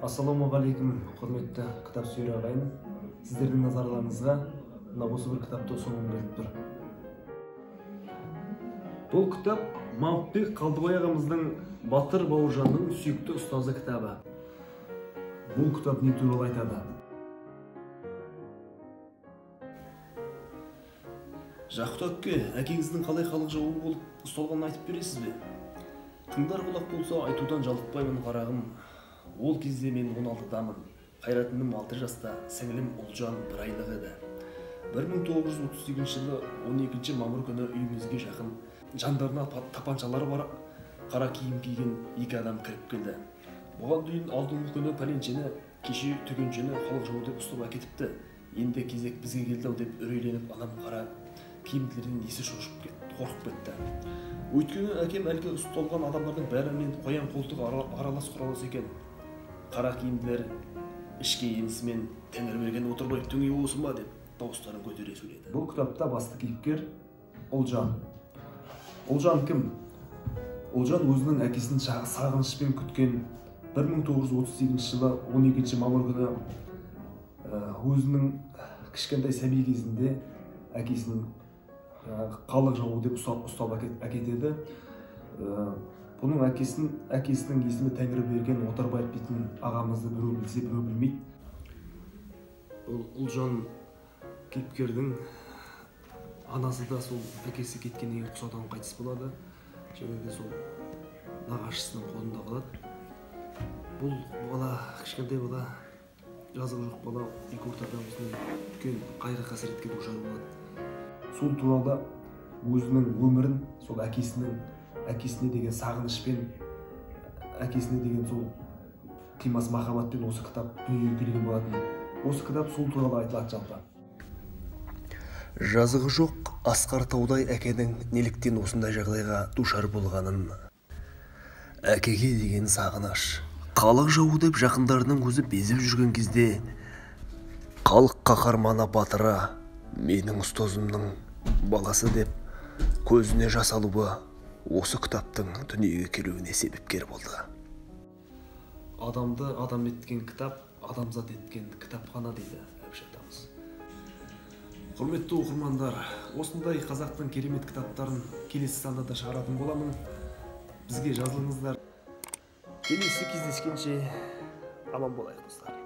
Ассалаумағалейкум, құрметті кітап сүйер ағайын. Сіздердің назарларыңызға осы бір кітапты ұсынғым келіп тұр. Бұл кітап Мамытбек Қалдыбай ағамыздың Батыр Бауыржанның сүйікті ұстазы кітабы. Бұл кітап не туралы айтады? Жақұт әпке, әкеңіздің қалай халық жауы болып ұсталғанын айтып бересіз бе? Тыңдар құлақ болса, айтудан жалықпаймын қарағым. Ол кезде мен 16-дамын. Қайратыным 6 жаста, сіңілім Ұлжан бір айлық еді. 1938 жылы 12 мамыр күні үйімізге жақын жандарына тапаншалары бар қара киім киген екі адам кіріп келді. Бұған дейін алдыңғы күні пәленшені, кеше түгеншені халық жауы деп ұстап әкетіпті. Енді кезек бізге келді-ау деп үрейленіп анам қара киімдерден есі шошып қорқып кетті. Өйткені әкем әлгі ұсталған адамдардың бәрімен қоян қолтық аралас құралас екен. Қара киімділер ішке енісімен Тәңірберген отырбай түңе осы ма деп дауыстарын көтере сөйледі. Бұл кітапта басты кейіпкер Ұлжан. Ұлжан кім? Ұлжан өзінің әкесін сағынышпен күткен 1938 жылы 12 мамыр күні өзінің кішкентай сәби кезінде әкесінің халық жауы деп ұстап әкетеді. Бұның әкесінің есімі Тәңірберген Отарбаев дейтін ағамызды біреу білсе, біреу білмейді. Бұл Ұлжан кейіпкердің анасы да сол әкесі кеткеннен кейін құсадан қайтыс болады. Және де сол нағашысының қолында қалады. Бұл бала, кішкентай бала, жазығы жоқ бала, екі ортада осындай үлкен қайғы қасіретке душар болады. Сол туралы өзінің өмірін, сол әкесіне деген сағынышпен, әкесіне деген сол қимас махаббатпен осы кітап дүниеге келген болатын. Осы кітап сол туралы айтылады жалпы. Жазығы жоқ асқар таудай әкенің неліктен осындай жағдайға душар болғанын, әкеге деген сағыныш, халық жауы деп жақындарының өзі безіп жүрген кезде, халық қаһарманы батыры, менің ұстазымның баласы деп көзіне жас алуы осы кітаптың дүниеге келуіне себепкер болды. Адамды адам еткен кітап, адамзат еткен кітапхана дейді Әбіш атамыз. Құрметті оқырмандар, осындай қазақтың керемет кітаптарын келесі санда да шығаратын боламын. Бізге жазылыңыздар. Келесі кездескенше аман болайық достар.